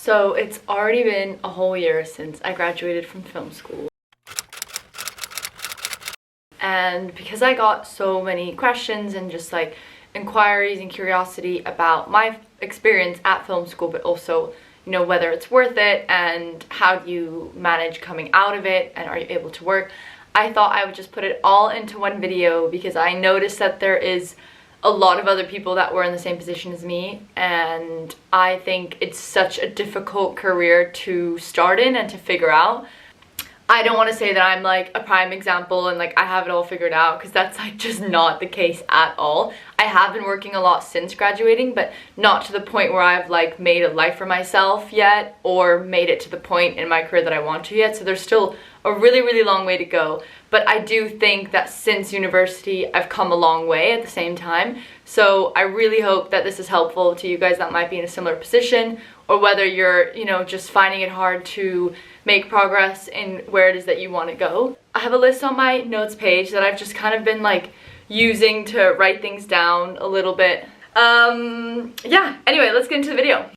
So it's already been a whole year since I graduated from film school. And because I got so many questions and just like inquiries and curiosity about my experience at film school, but also, you know, whether it's worth it and how do you manage coming out of it and are you able to work, I thought I would just put it all into one video because I noticed that there is a lot of other people that were in the same position as me, and I think it's such a difficult career to start in and to figure out. I don't want to say that I'm like a prime example and like I have it all figured out, because that's like just not the case at all. I have been working a lot since graduating, but not to the point where I've like made a life for myself yet or made it to the point in my career that I want to yet. So there's still a really long way to go. But I do think that since university I've come a long way at the same time. So I really hope that this is helpful to you guys that might be in a similar position, or whether you're, you know, just finding it hard to make progress in where it is that you want to go. I have a list on my notes page that I've just kind of been like using to write things down a little bit. Yeah, anyway, let's get into the video.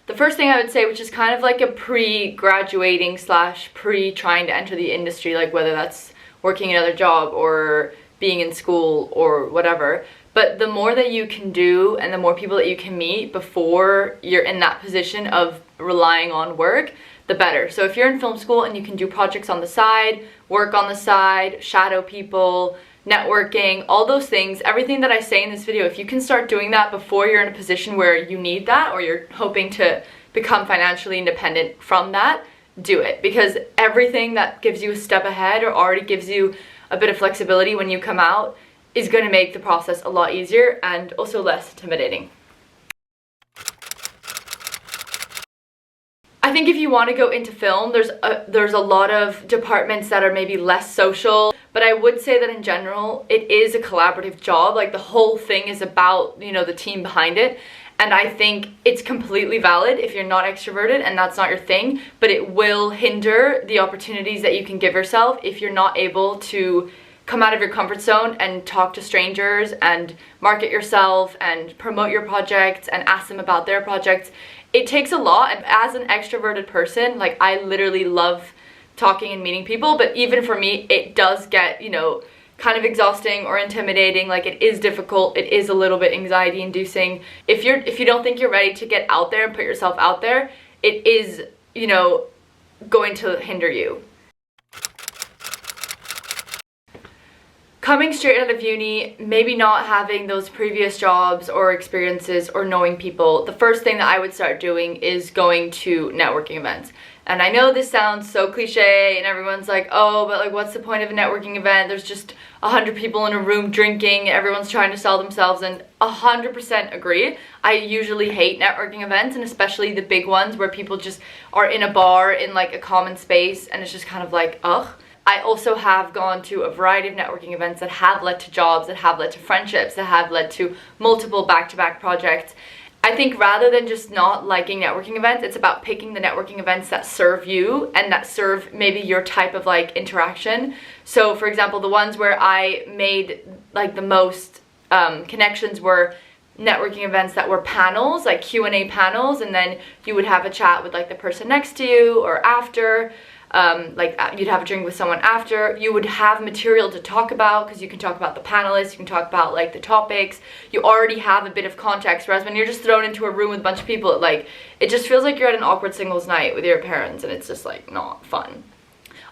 The first thing I would say, which is kind of like a pre-graduating / pre-trying to enter the industry, like whether that's working another job or being in school or whatever, but the more that you can do and the more people that you can meet before you're in that position of relying on work, the better. So if you're in film school and you can do projects on the side, work on the side, shadow people, networking, all those things, everything that I say in this video, if you can start doing that before you're in a position where you need that or you're hoping to become financially independent from that, do it. Because everything that gives you a step ahead or already gives you a bit of flexibility when you come out is going to make the process a lot easier and also less intimidating. I think if you want to go into film, there's a lot of departments that are maybe less social, but I would say that in general it is a collaborative job. Like the whole thing is about, you know, the team behind it. And I think it's completely valid if you're not extroverted and that's not your thing, but it will hinder the opportunities that you can give yourself if you're not able to come out of your comfort zone and talk to strangers and market yourself and promote your projects and ask them about their projects. It takes a lot, and as an extroverted person, like I literally love talking and meeting people, but even for me it does get, you know, kind of exhausting or intimidating. Like it is difficult, it is a little bit anxiety inducing. If you don't think you're ready to get out there and put yourself out there, it is, you know, going to hinder you. Coming straight out of uni, maybe not having those previous jobs or experiences or knowing people, the first thing that I would start doing is going to networking events. And I know this sounds so cliche and everyone's like, oh, but like what's the point of a networking event? There's just 100 people in a room drinking, everyone's trying to sell themselves, and 100% agree. I usually hate networking events, and especially the big ones where people just are in a bar in like a common space and it's just kind of like, ugh. I also have gone to a variety of networking events that have led to jobs, that have led to friendships, that have led to multiple back-to-back projects. I think rather than just not liking networking events, it's about picking the networking events that serve you and that serve maybe your type of like interaction. So for example, the ones where I made like the most connections were networking events that were panels, like Q&A panels, and then you would have a chat with like the person next to you or after. Like you'd have a drink with someone after. You would have material to talk about because you can talk about the panelists, you can talk about like the topics. You already have a bit of context, whereas when you're just thrown into a room with a bunch of people, it just feels like you're at an awkward singles night with your parents, and it's just like not fun.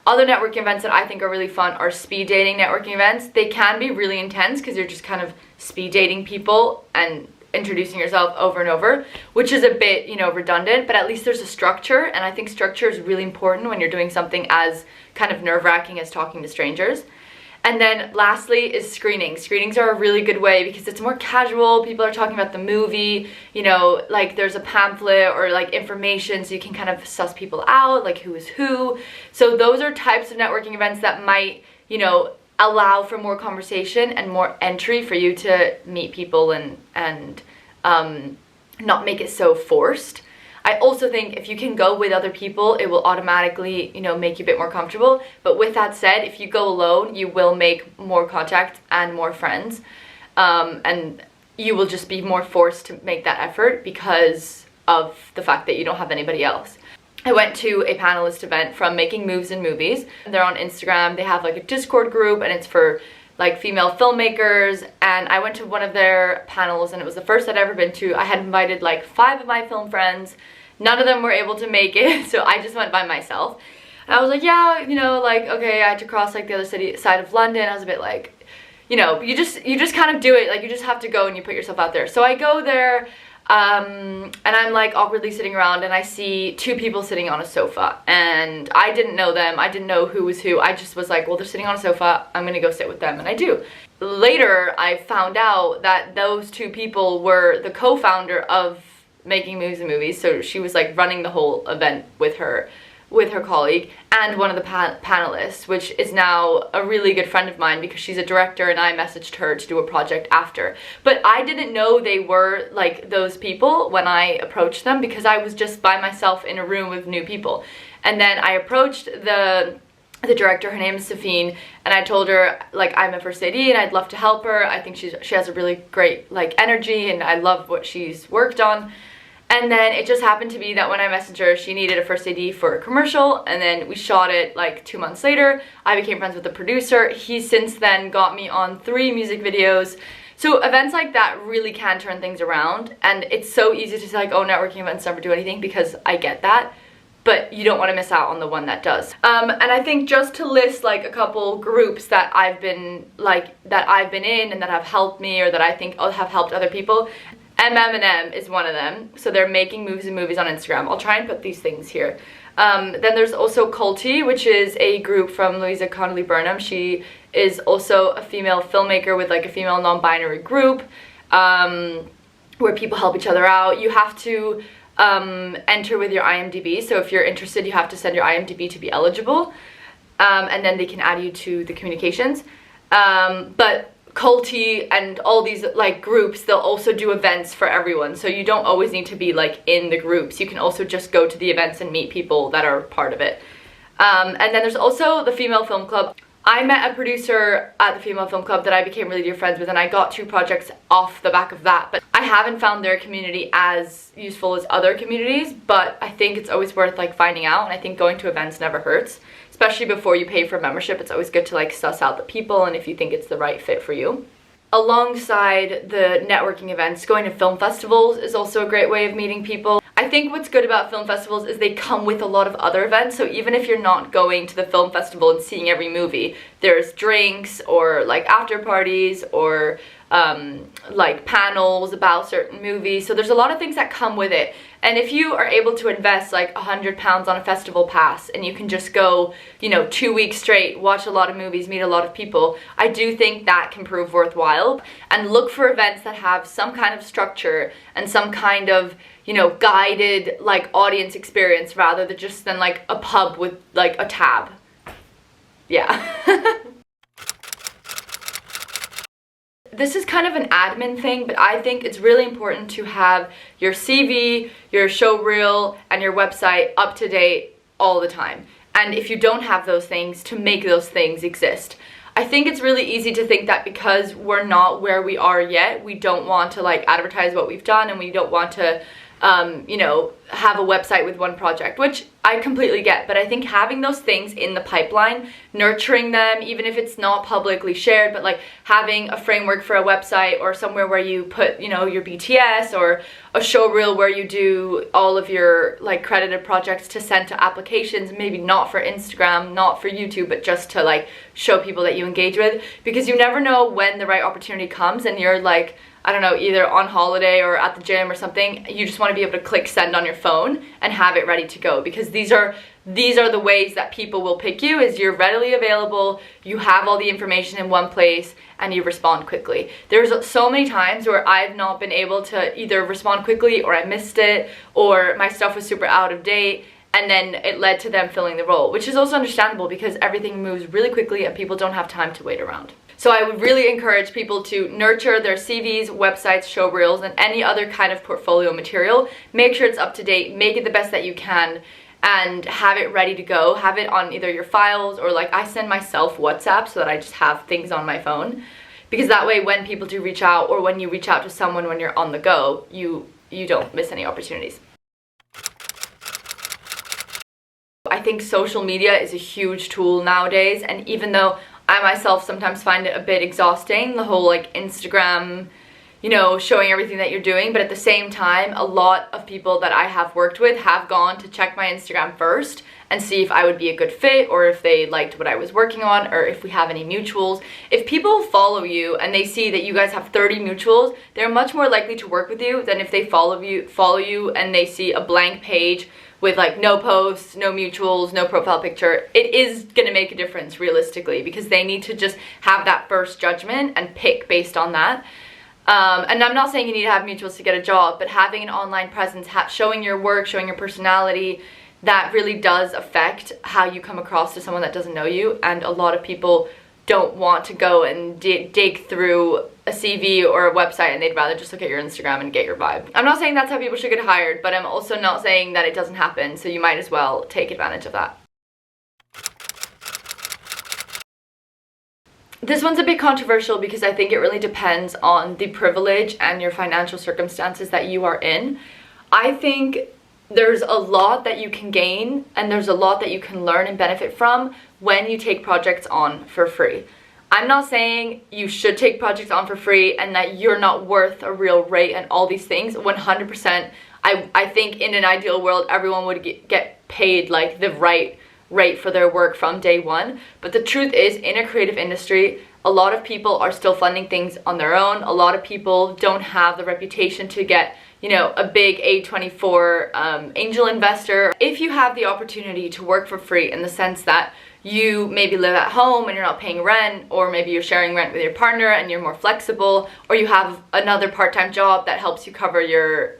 Other networking events that I think are really fun are speed dating networking events. They can be really intense because you're just kind of speed dating people and introducing yourself over and over, which is a bit, you know, redundant, but at least there's a structure, and I think structure is really important when you're doing something as kind of nerve-wracking as talking to strangers. And then lastly is screenings. Screenings are a really good way because it's more casual. People are talking about the movie, you know, like there's a pamphlet or like information, so you can kind of suss people out, like who is who. So those are types of networking events that might, you know, allow for more conversation and more entry for you to meet people and not make it so forced. I also think if you can go with other people, it will automatically, you know, make you a bit more comfortable. But with that said, if you go alone, you will make more contact and more friends. And you will just be more forced to make that effort because of the fact that you don't have anybody else. I went to a panelist event from Making Moves in Movies. They're on Instagram. They have like a Discord group, and it's for like female filmmakers, and I went to one of their panels, and it was the first I'd ever been to. I had invited like 5 of my film friends. None of them were able to make it, so I just went by myself. And I was like, yeah, you know, like, okay, I had to cross like the other side of London. I was a bit like, you know, you just kind of do it, like you just have to go and you put yourself out there. So I go there, and I'm like awkwardly sitting around, and I see 2 people sitting on a sofa, and I didn't know them. I didn't know who was who. I just was like, well, they're sitting on a sofa, I'm gonna go sit with them, and I do. Later, I found out that those 2 people were the co-founder of Making Moves in Movies, so she was like running the whole event with her colleague, and one of the panelists, which is now a really good friend of mine because she's a director, and I messaged her to do a project after. But I didn't know they were like those people when I approached them because I was just by myself in a room with new people. And then I approached the director, her name is Safine, and I told her like I'm a first AD and I'd love to help her. I think she has a really great like energy, and I love what she's worked on. And then it just happened to be that when I messaged her, she needed a first AD for a commercial, and then we shot it like 2 months later. I became friends with the producer. He since then got me on 3 music videos. So events like that really can turn things around, and it's so easy to say like, oh, networking events never do anything, because I get that, but you don't want to miss out on the one that does. And I think just to list like a couple groups that I've been in and that have helped me, or that I think have helped other people. M is one of them, so they're Making Moves in Movies on Instagram. I'll try and put these things here. Then there's also Culty, which is a group from Louisa Connolly Burnham. She is also a female filmmaker with like a female non-binary group, where people help each other out. You have to enter with your IMDb, so if you're interested, you have to send your IMDb to be eligible, and then they can add you to the communications. But Culty and all these like groups, they'll also do events for everyone, so you don't always need to be like in the groups. You can also just go to the events and meet people that are part of it. And then there's also the Female Film Club. I met a producer at the Female Film Club that I became really dear friends with, and I got 2 projects off the back of that. But I haven't found their community as useful as other communities, but I think it's always worth like finding out, and I think going to events never hurts. Especially before you pay for a membership, it's always good to like suss out the people and if you think it's the right fit for you. Alongside the networking events, going to film festivals is also a great way of meeting people. I think what's good about film festivals is they come with a lot of other events, so even if you're not going to the film festival and seeing every movie, there's drinks or like after parties or like panels about certain movies. So there's a lot of things that come with it. And if you are able to invest like £100 on a festival pass, and you can just go, you know, 2 weeks straight, watch a lot of movies, meet a lot of people, I do think that can prove worthwhile. And look for events that have some kind of structure and some kind of, you know, guided like audience experience, rather than just like a pub with like a tab. Yeah. This is kind of an admin thing, but I think it's really important to have your CV, your show reel, and your website up to date all the time. And if you don't have those things, to make those things exist. I think it's really easy to think that because we're not where we are yet, we don't want to like advertise what we've done, and we don't want to you know, have a website with one project, which I completely get. But I think having those things in the pipeline, nurturing them, even if it's not publicly shared, but like having a framework for a website, or somewhere where you put, you know, your BTS, or a show reel where you do all of your like credited projects to send to applications, maybe not for Instagram, not for YouTube, but just to like show people that you engage with, because you never know when the right opportunity comes and you're like, I don't know, either on holiday or at the gym or something. You just want to be able to click send on your phone and have it ready to go, because these are the ways that people will pick you, is you're readily available, you have all the information in one place, and you respond quickly. There's so many times where I've not been able to either respond quickly, or I missed it, or my stuff was super out of date, and then it led to them filling the role, which is also understandable because everything moves really quickly and people don't have time to wait around. So I would really encourage people to nurture their CVs, websites, show reels, and any other kind of portfolio material. Make sure it's up to date, make it the best that you can, and have it ready to go. Have it on either your files, or like I send myself WhatsApp so that I just have things on my phone. because that way when people do reach out, or when you reach out to someone when you're on the go, you don't miss any opportunities. I think social media is a huge tool nowadays, and even though I myself sometimes find it a bit exhausting, the whole like Instagram, you know, showing everything that you're doing, but at the same time, a lot of people that I have worked with have gone to check my Instagram first and see if I would be a good fit, or if they liked what I was working on, or if we have any mutuals. If people follow you and they see that you guys have 30 mutuals, they're much more likely to work with you than if they follow you and they see a blank page with like no posts, no mutuals, no profile picture. It is gonna make a difference realistically, because they need to just have that first judgment and pick based on that. And I'm not saying you need to have mutuals to get a job, but having an online presence, showing your work, showing your personality, that really does affect how you come across to someone that doesn't know you. And a lot of people don't want to go and dig through a CV or a website, and they'd rather just look at your Instagram and get your vibe. I'm not saying that's how people should get hired, but I'm also not saying that it doesn't happen, so you might as well take advantage of that. This one's a bit controversial because I think it really depends on the privilege and your financial circumstances that you are in. I think there's a lot that you can gain, and there's a lot that you can learn and benefit from when you take projects on for free. I'm not saying you should take projects on for free and that you're not worth a real rate and all these things. 100%. I think in an ideal world, everyone would get paid like the right rate for their work from day one. But the truth is, in a creative industry, a lot of people are still funding things on their own. A lot of people don't have the reputation to get, you know, a big A24 angel investor. If you have the opportunity to work for free, in the sense that you maybe live at home and you're not paying rent, or maybe you're sharing rent with your partner and you're more flexible, or you have another part-time job that helps you cover your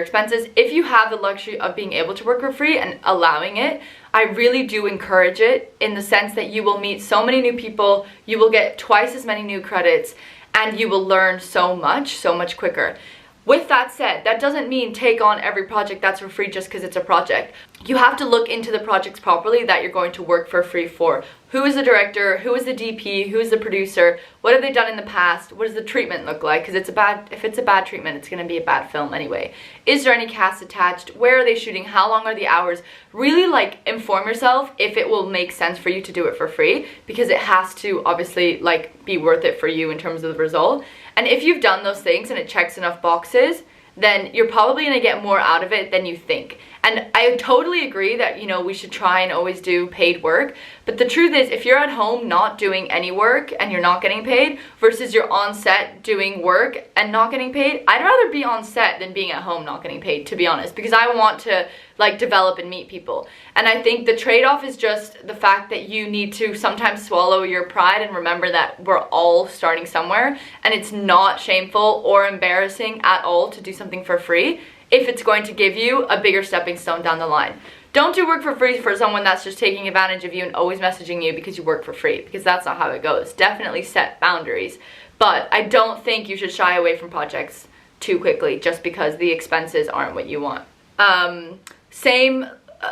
expenses. If you have the luxury of being able to work for free and allowing it, I really do encourage it, in the sense that you will meet so many new people, you will get twice as many new credits, and you will learn so much quicker. With that said, that doesn't mean take on every project that's for free just because it's a project. You have to look into the projects properly that you're going to work for free for. Who is the director? Who is the DP? Who is the producer? What have they done in the past? What does the treatment look like? Because if it's a bad treatment, it's going to be a bad film anyway. Is there any cast attached? Where are they shooting? How long are the hours? Really like inform yourself if it will make sense for you to do it for free, because it has to obviously like be worth it for you in terms of the result. And if you've done those things and it checks enough boxes, then you're probably going to get more out of it than you think. And I totally agree that, you know, we should try and always do paid work. But the truth is, if you're at home not doing any work and you're not getting paid, versus you're on set doing work and not getting paid, I'd rather be on set than being at home not getting paid, to be honest, because I want to like develop and meet people. And I think the trade-off is just the fact that you need to sometimes swallow your pride and remember that we're all starting somewhere, and it's not shameful or embarrassing at all to do something for free if it's going to give you a bigger stepping stone down the line. Don't do work for free for someone that's just taking advantage of you and always messaging you because you work for free, because that's not how it goes. Definitely set boundaries, but I don't think you should shy away from projects too quickly just because the expenses aren't what you want.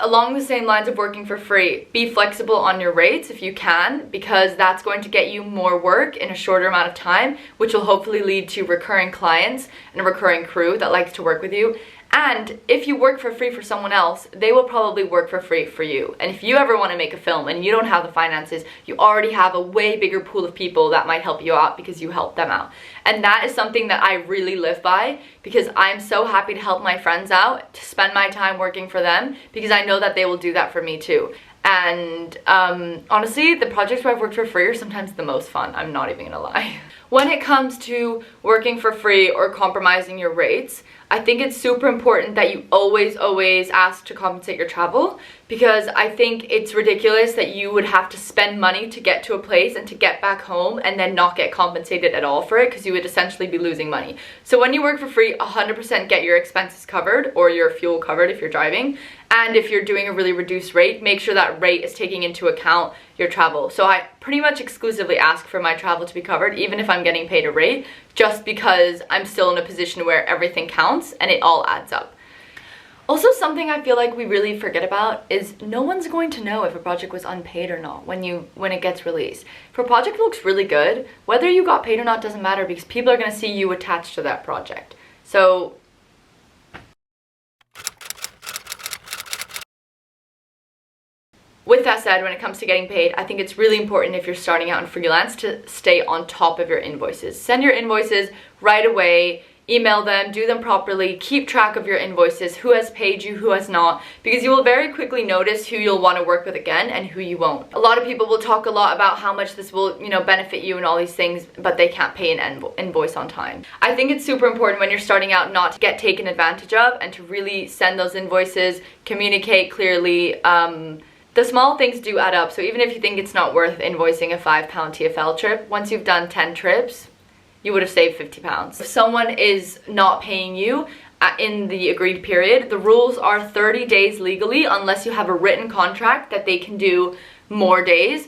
Along the same lines of working for free, be flexible on your rates if you can, because that's going to get you more work in a shorter amount of time, which will hopefully lead to recurring clients and a recurring crew that likes to work with you. And if you work for free for someone else, they will probably work for free for you. And if you ever want to make a film and you don't have the finances, you already have a way bigger pool of people that might help you out because you help them out. And that is something that I really live by, because I'm so happy to help my friends out, to spend my time working for them, because I know that they will do that for me too. And honestly, the projects where I've worked for free are sometimes the most fun. I'm not even gonna lie. When it comes to working for free or compromising your rates, I think it's super important that you always ask to compensate your travel, because I think it's ridiculous that you would have to spend money to get to a place and to get back home and then not get compensated at all for it, because you would essentially be losing money. So when you work for free, 100% get your expenses covered, or your fuel covered if you're driving. And if you're doing a really reduced rate, make sure that rate is taking into account your travel. So I pretty much exclusively ask for my travel to be covered, even if I'm getting paid a rate, just because I'm still in a position where everything counts and it all adds up. Also, something I feel like we really forget about is no one's going to know if a project was unpaid or not when it gets released. If a project looks really good, whether you got paid or not doesn't matter because people are going to see you attached to that project. So with that said, when it comes to getting paid, I think it's really important if you're starting out in freelance to stay on top of your invoices. Send your invoices right away. Email them, do them properly, keep track of your invoices, who has paid you, who has not, because you will very quickly notice who you'll want to work with again and who you won't. A lot of people will talk a lot about how much this will, benefit you and all these things, but they can't pay an invoice on time. I think it's super important when you're starting out not to get taken advantage of and to really send those invoices, communicate clearly. The small things do add up, so even if you think it's not worth invoicing a £5 TFL trip, once you've done 10 trips, you would have saved £50. If someone is not paying you in the agreed period, the rules are 30 days legally unless you have a written contract that they can do more days.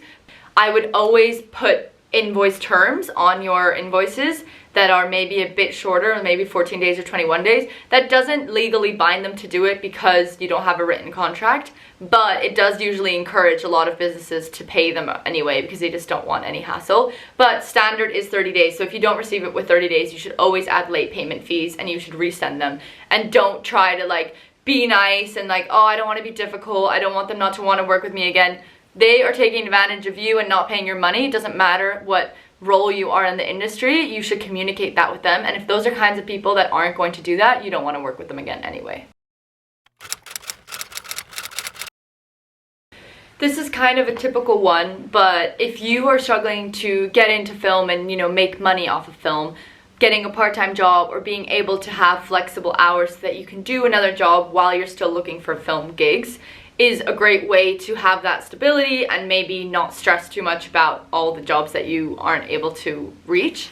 I would always put invoice terms on your invoices that are maybe a bit shorter, maybe 14 days or 21 days. That doesn't legally bind them to do it because you don't have a written contract, but it does usually encourage a lot of businesses to pay them anyway because they just don't want any hassle. But standard is 30 days, so if you don't receive it with 30 days, you should always add late payment fees and you should resend them. And don't try to be nice and oh, I don't want to be difficult, I don't want them not to want to work with me again. They are taking advantage of you and not paying your money. It doesn't matter what role you are in the industry, you should communicate that with them. And if those are kinds of people that aren't going to do that, you don't want to work with them again anyway. This is kind of a typical one, but if you are struggling to get into film and make money off of film, getting a part-time job or being able to have flexible hours so that you can do another job while you're still looking for film gigs is a great way to have that stability and maybe not stress too much about all the jobs that you aren't able to reach.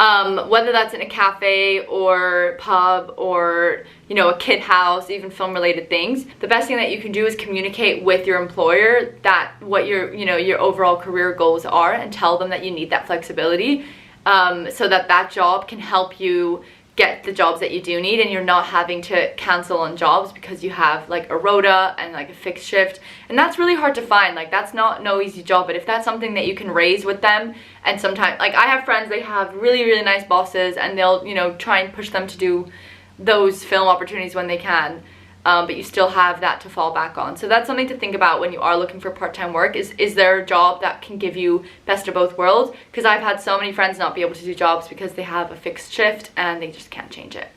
Whether that's in a cafe or pub or a kid house, even film related things, the best thing that you can do is communicate with your employer that what your overall career goals are and tell them that you need that flexibility so that job can help you get the jobs that you do need and you're not having to cancel on jobs because you have a rota and a fixed shift. And that's really hard to find. That's no easy job, but if that's something that you can raise with them, and sometimes I have friends, they have really, really nice bosses and they'll try and push them to do those film opportunities when they can, but you still have that to fall back on. So that's something to think about when you are looking for part-time work. Is there a job that can give you best of both worlds? Because I've had so many friends not be able to do jobs because they have a fixed shift and they just can't change it.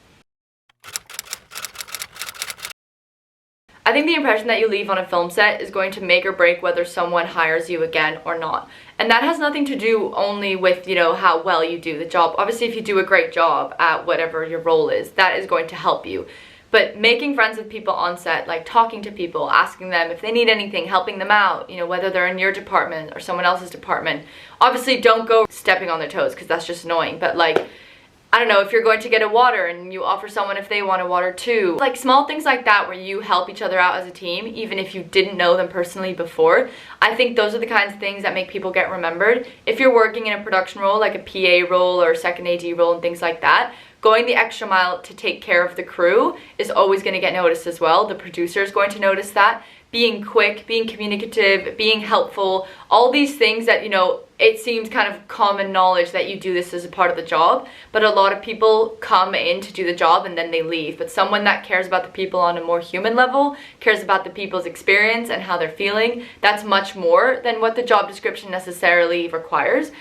I think the impression that you leave on a film set is going to make or break whether someone hires you again or not. And that has nothing to do only with, how well you do the job. Obviously, if you do a great job at whatever your role is, that is going to help you. But making friends with people on set, talking to people, asking them if they need anything, helping them out, whether they're in your department or someone else's department. Obviously, don't go stepping on their toes because that's just annoying. But I don't know, if you're going to get a water and you offer someone if they want a water too. Small things like that where you help each other out as a team, even if you didn't know them personally before. I think those are the kinds of things that make people get remembered. If you're working in a production role, like a PA role or a second AD role and things like that, going the extra mile to take care of the crew is always going to get noticed as well. The producer is going to notice that. Being quick, being communicative, being helpful, all these things that, it seems kind of common knowledge that you do this as a part of the job, but a lot of people come in to do the job and then they leave. But someone that cares about the people on a more human level, cares about the people's experience and how they're feeling, that's much more than what the job description necessarily requires.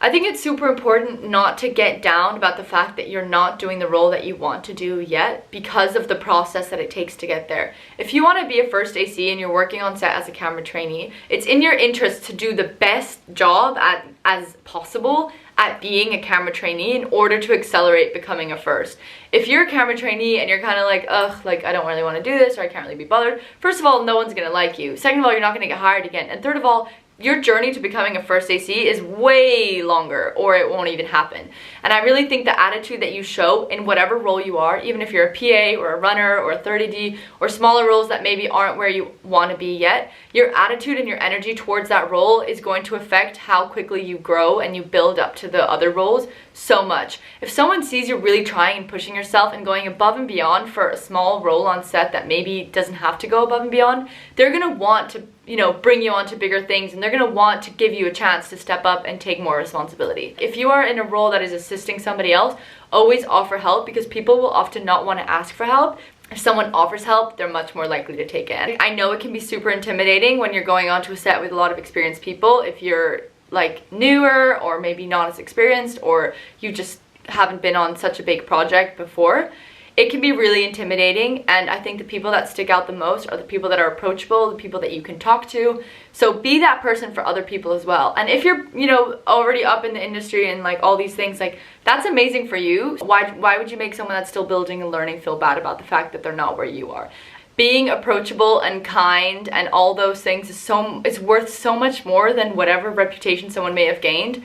I think it's super important not to get down about the fact that you're not doing the role that you want to do yet because of the process that it takes to get there. If you want to be a first AC and you're working on set as a camera trainee, it's in your interest to do the best job as possible at being a camera trainee in order to accelerate becoming a first. If you're a camera trainee and you're kind of ugh, I don't really want to do this or I can't really be bothered, first of all, no one's going to like you. Second of all, you're not going to get hired again. And third of all, your journey to becoming a first AC is way longer, or it won't even happen. And I really think the attitude that you show in whatever role you are, even if you're a PA or a runner or a 30D or smaller roles that maybe aren't where you want to be yet, your attitude and your energy towards that role is going to affect how quickly you grow and you build up to the other roles so much. If someone sees you really trying and pushing yourself and going above and beyond for a small role on set that maybe doesn't have to go above and beyond, they're gonna want to, you know, bring you on to bigger things, and they're gonna want to give you a chance to step up and take more responsibility. If you are in a role that is assisting somebody else, always offer help, because people will often not want to ask for help. If someone offers help, they're much more likely to take it. I know it can be super intimidating when you're going onto a set with a lot of experienced people. If you're like newer or maybe not as experienced, or you just haven't been on such a big project before, it can be really intimidating. And I think the people that stick out the most are the people that are approachable, the people that you can talk to. So be that person for other people as well. And if you're, you know, already up in the industry and like all these things, like that's amazing for you. Why would you make someone that's still building and learning feel bad about the fact that they're not where you are? Being approachable and kind and all those things is worth so much more than whatever reputation someone may have gained.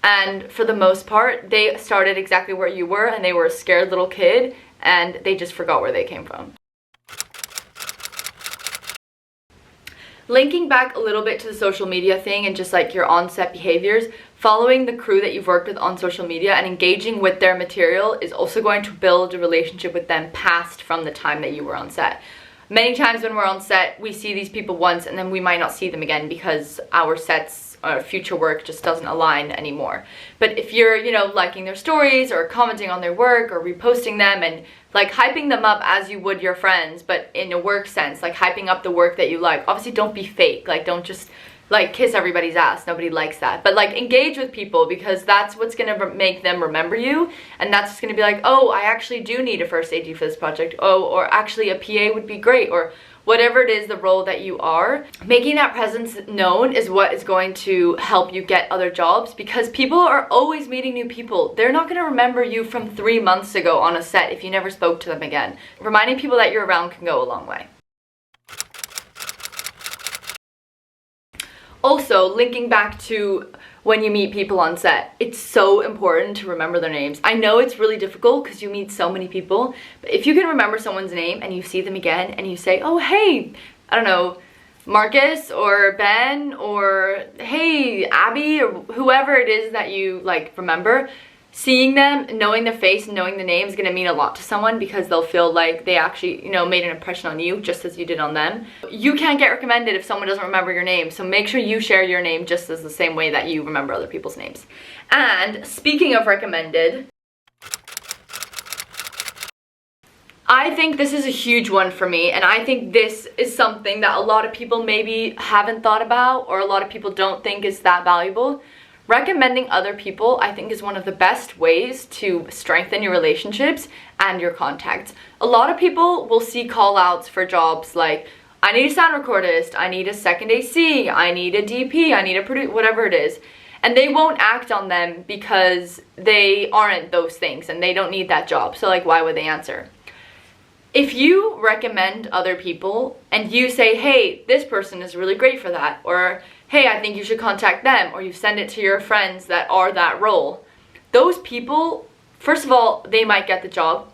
And for the most part, they started exactly where you were, and they were a scared little kid, and they just forgot where they came from. Linking back a little bit to the social media thing and just like your on-set behaviors, following the crew that you've worked with on social media and engaging with their material is also going to build a relationship with them past from the time that you were on set. Many times when we're on set, we see these people once and then we might not see them again because our sets or future work just doesn't align anymore. But if you're, you know, liking their stories or commenting on their work or reposting them and like hyping them up as you would your friends, but in a work sense, like hyping up the work that you like. Obviously don't be fake, like don't just like kiss everybody's ass, nobody likes that. But like engage with people, because that's what's gonna make them remember you, and that's just gonna be like, oh, I actually do need a first AD for this project, oh, or actually a PA would be great, or whatever it is, the role that you are. Making that presence known is what is going to help you get other jobs, because people are always meeting new people. They're not gonna remember you from 3 months ago on a set if you never spoke to them again. Reminding people that you're around can go a long way. Also, linking back to when you meet people on set, it's so important to remember their names. I know it's really difficult because you meet so many people, but if you can remember someone's name and you see them again and you say, oh, hey, I don't know, Marcus or Ben, or hey, Abby, or whoever it is that you like remember, seeing them, knowing their face and knowing the name is going to mean a lot to someone, because they'll feel like they actually, you know, made an impression on you just as you did on them. You can't get recommended if someone doesn't remember your name, so make sure you share your name just as the same way that you remember other people's names. And speaking of recommended, I think this is a huge one for me, and I think this is something that a lot of people maybe haven't thought about, or a lot of people don't think is that valuable. Recommending other people, I think, is one of the best ways to strengthen your relationships and your contacts. A lot of people will see call outs for jobs like, I need a sound recordist, I need a second AC, I need a DP, I need a producer, whatever it is. And they won't act on them because they aren't those things and they don't need that job. So like, why would they answer? If you recommend other people and you say, hey, this person is really great for that, or hey, I think you should contact them, or you send it to your friends that are that role, those people, first of all, they might get the job.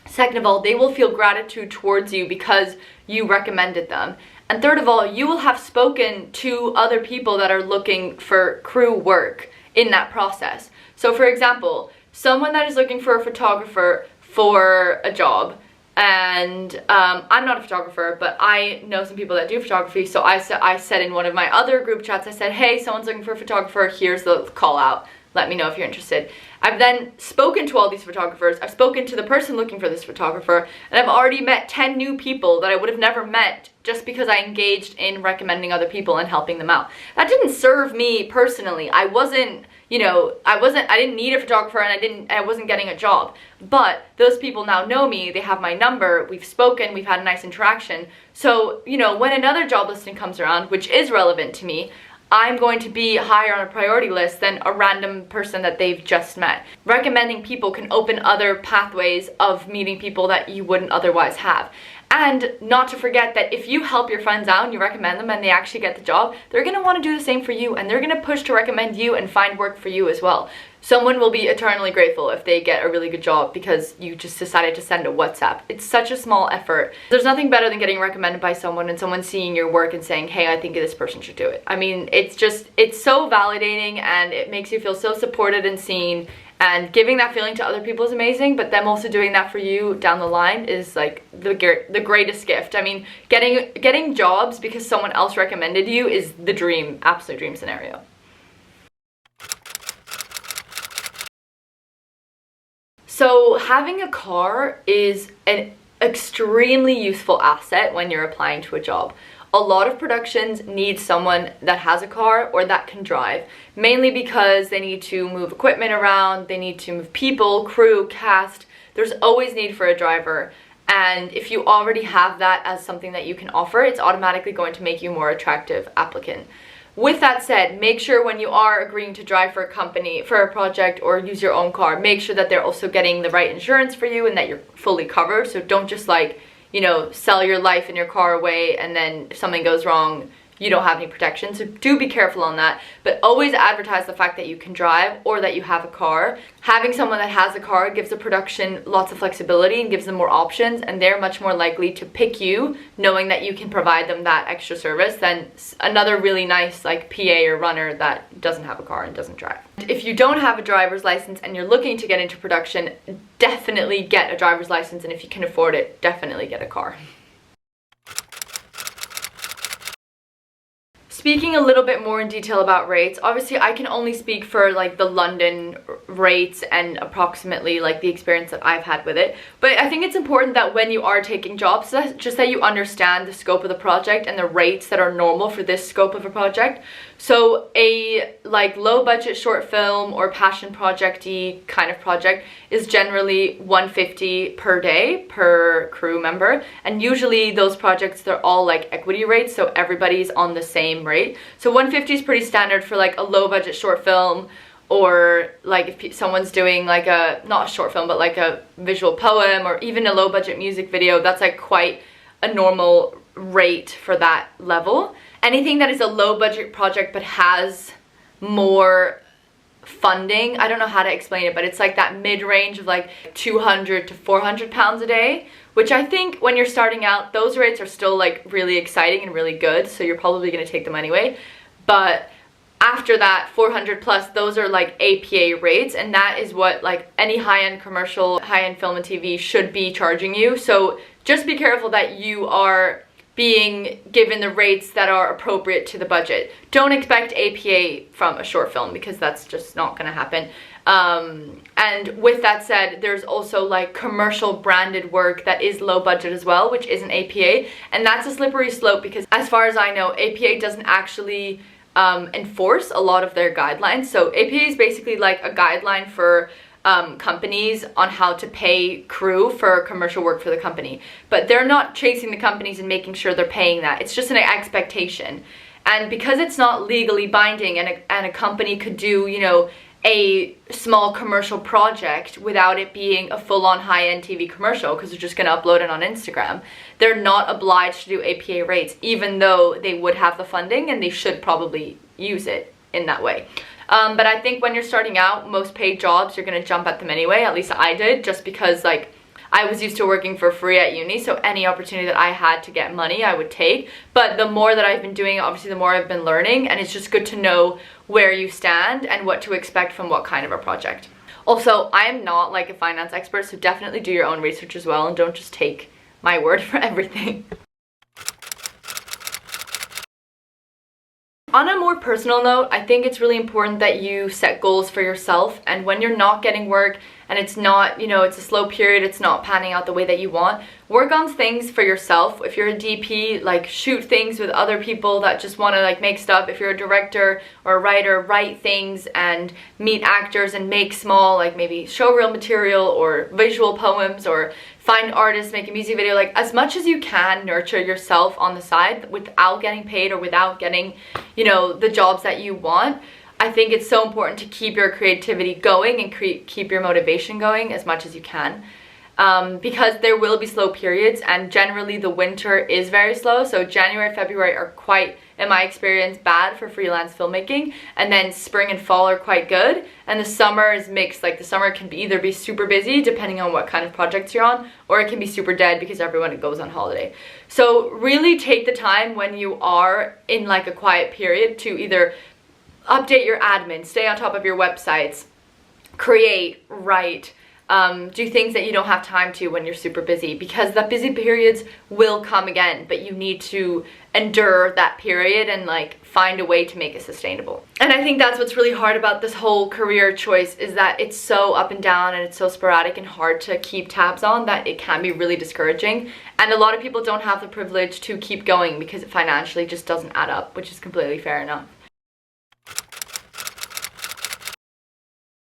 Second of all, they will feel gratitude towards you because you recommended them. And third of all, you will have spoken to other people that are looking for crew work in that process. So for example, someone that is looking for a photographer for a job, and I'm not a photographer, but I know some people that do photography, so I said in one of my other group chats, I said, hey, someone's looking for a photographer, here's the call out, let me know if you're interested. I've then spoken to all these photographers, I've spoken to the person looking for this photographer, and I've already met 10 new people that I would have never met just because I engaged in recommending other people and helping them out. That didn't serve me personally. I wasn't, you know, I didn't need a photographer, and I wasn't getting a job. But those people now know me, they have my number, we've spoken, we've had a nice interaction. So, you know, when another job listing comes around, which is relevant to me, I'm going to be higher on a priority list than a random person that they've just met. Recommending people can open other pathways of meeting people that you wouldn't otherwise have. And not to forget that if you help your friends out and you recommend them and they actually get the job, they're going to want to do the same for you, and they're going to push to recommend you and find work for you as well. Someone will be eternally grateful if they get a really good job because you just decided to send a WhatsApp. It's such a small effort. There's nothing better than getting recommended by someone and someone seeing your work and saying, hey, I think this person should do it. I mean, it's so validating, and it makes you feel so supported and seen. And giving that feeling to other people is amazing, but them also doing that for you down the line is like the greatest gift. I mean, getting jobs because someone else recommended you is the dream, absolute dream scenario. So having a car is an extremely useful asset when you're applying to a job. A lot of productions need someone that has a car or that can drive, mainly because they need to move equipment around, they need to move people, crew, cast. There's always need for a driver, and if you already have that as something that you can offer, it's automatically going to make you a more attractive applicant. With that said, make sure when you are agreeing to drive for a company, for a project, or use your own car, make sure that they're also getting the right insurance for you and that you're fully covered. So don't just like, you know, sell your life and your car away, and then if something goes wrong, you don't have any protection. So do be careful on that, but always advertise the fact that you can drive or that you have a car. Having someone that has a car gives the production lots of flexibility and gives them more options, and they're much more likely to pick you knowing that you can provide them that extra service than another really nice like PA or runner that doesn't have a car and doesn't drive. If you don't have a driver's license and you're looking to get into production, definitely get a driver's license, and if you can afford it, definitely get a car. Speaking a little bit more in detail about rates, obviously I can only speak for like the London rates and approximately like the experience that I've had with it, but I think it's important that when you are taking jobs, just that you understand the scope of the project and the rates that are normal for this scope of a project. So a like low budget short film or passion project-y kind of project is generally $150 per day per crew member, and usually those projects, they're all like equity rates, so everybody's on the same rate. So $150 is pretty standard for like a low budget short film, or like if someone's doing like a, not a short film, but like a visual poem or even a low budget music video, that's like quite a normal rate for that level. Anything that is a low budget project but has more funding, I don't know how to explain it, but it's like that mid-range of like 200 to 400 pounds a day, which I think when you're starting out, those rates are still like really exciting and really good, so you're probably going to take them anyway. But after that, 400 plus, those are like APA rates, and that is what like any high-end commercial, high-end film and TV should be charging you. So just be careful that you are being given the rates that are appropriate to the budget. Don't expect APA from a short film, because that's just not gonna happen. And with that said, there's also like commercial branded work that is low budget as well, which isn't APA, and that's a slippery slope because as far as I know, APA doesn't actually enforce a lot of their guidelines. So APA is basically like a guideline for companies on how to pay crew for commercial work for the company, but they're not chasing the companies and making sure they're paying that. It's just an expectation, and because it's not legally binding, and a company could do, you know, a small commercial project without it being a full-on high-end TV commercial, because they're just going to upload it on Instagram, they're not obliged to do APA rates, even though they would have the funding and they should probably use it in that way. But I think when you're starting out, most paid jobs, you're going to jump at them anyway. At least I did, just because like I was used to working for free at uni, so any opportunity that I had to get money, I would take. But the more that I've been doing, obviously the more I've been learning, and it's just good to know where you stand and what to expect from what kind of a project. Also, I am not like a finance expert, so definitely do your own research as well, and don't just take my word for everything. On a more personal note, I think it's really important that you set goals for yourself, and when you're not getting work and it's not, you know, it's a slow period, it's not panning out the way that you want, work on things for yourself. If you're a DP, like shoot things with other people that just want to like make stuff. If you're a director or a writer, write things and meet actors and make small like maybe showreel material or visual poems, or find artists, make a music video. Like, as much as you can, nurture yourself on the side without getting paid or without getting, you know, the jobs that you want. I think it's so important to keep your creativity going and keep your motivation going as much as you can. Because there will be slow periods, and generally the winter is very slow. So January, February are quite, in my experience, bad for freelance filmmaking, and then spring and fall are quite good, and the summer is mixed. Like, the summer can either be super busy depending on what kind of projects you're on, or it can be super dead because everyone goes on holiday. So really take the time when you are in like a quiet period to either update your admin, stay on top of your websites, create, write, do things that you don't have time to when you're super busy, because the busy periods will come again, but you need to endure that period and like find a way to make it sustainable. And I think that's what's really hard about this whole career choice, is that it's so up and down and it's so sporadic and hard to keep tabs on that it can be really discouraging. And a lot of people don't have the privilege to keep going because it financially just doesn't add up, which is completely fair enough.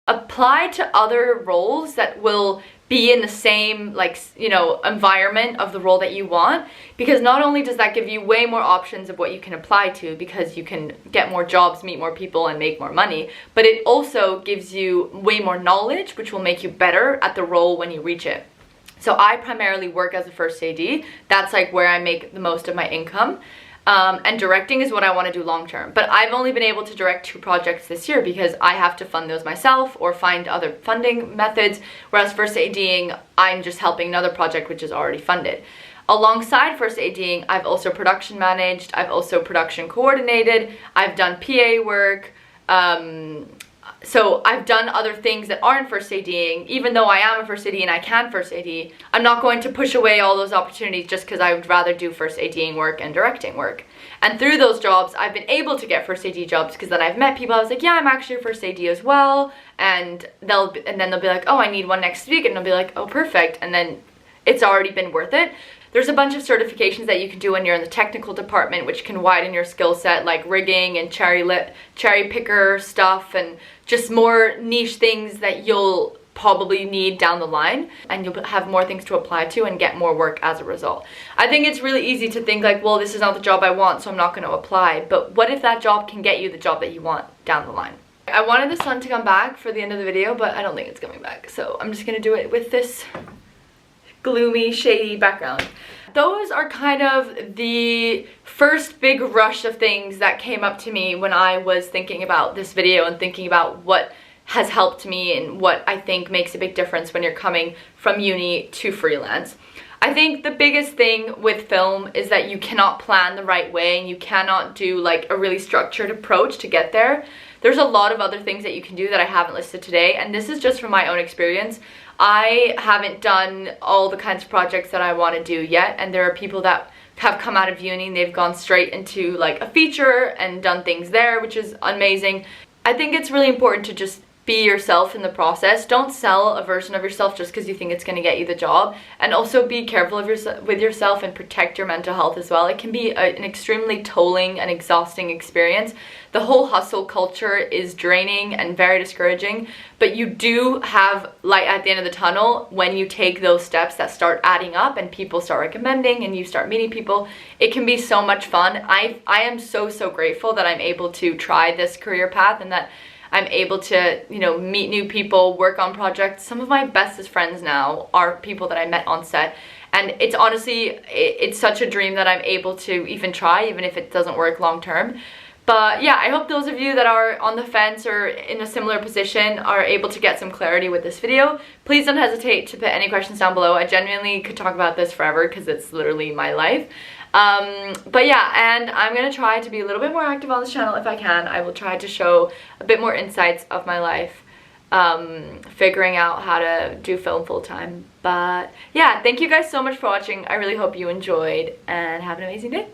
Apply to other roles that will be in the same, like, you know, environment of the role that you want, because not only does that give you way more options of what you can apply to, because you can get more jobs, meet more people, and make more money, but it also gives you way more knowledge, which will make you better at the role when you reach it. So I primarily work as a first AD. That's like where I make the most of my income. And directing is what I want to do long term. But I've only been able to direct 2 projects this year because I have to fund those myself or find other funding methods, whereas first ADing, I'm just helping another project which is already funded. Alongside first ADing, I've also production managed, I've also production coordinated, I've done PA work, so I've done other things that aren't first ADing. Even though I am a first AD and I can first AD, I'm not going to push away all those opportunities just because I would rather do first ADing work and directing work. And through those jobs, I've been able to get first AD jobs, because then I've met people. I was like, yeah, I'm actually a first AD as well. And then they'll be like, oh, I need one next week. And I'll be like, oh, perfect. And then it's already been worth it. There's a bunch of certifications that you can do when you're in the technical department, which can widen your skill set, like rigging and cherry picker stuff, and just more niche things that you'll probably need down the line, and you'll have more things to apply to and get more work as a result. I think it's really easy to think like, well, this is not the job I want, so I'm not going to apply. But what if that job can get you the job that you want down the line? I wanted the sun to come back for the end of the video, but I don't think it's coming back, so I'm just going to do it with this gloomy, shady background. Those are kind of the first big rush of things that came up to me when I was thinking about this video and thinking about what has helped me and what I think makes a big difference when you're coming from uni to freelance. I think the biggest thing with film is that you cannot plan the right way, and you cannot do like a really structured approach to get there. There's a lot of other things that you can do that I haven't listed today, and this is just from my own experience. I haven't done all the kinds of projects that I want to do yet, and there are people that have come out of uni and they've gone straight into like a feature and done things there, which is amazing. I think it's really important to just be yourself in the process. Don't sell a version of yourself just because you think it's going to get you the job. And also be careful of with yourself and protect your mental health as well. It can be an extremely tolling and exhausting experience. The whole hustle culture is draining and very discouraging, but you do have light at the end of the tunnel when you take those steps that start adding up and people start recommending and you start meeting people. It can be so much fun. I am so grateful that I'm able to try this career path and that I'm able to, you know, meet new people, work on projects. Some of my bestest friends now are people that I met on set. And it's honestly, it's such a dream that I'm able to even try, even if it doesn't work long term. But yeah, I hope those of you that are on the fence or in a similar position are able to get some clarity with this video. Please don't hesitate to put any questions down below. I genuinely could talk about this forever because it's literally my life. But yeah, and I'm gonna try to be a little bit more active on this channel if I can. I will try to show a bit more insights of my life, figuring out how to do film full-time. But yeah, thank you guys so much for watching. I really hope you enjoyed, and have an amazing day.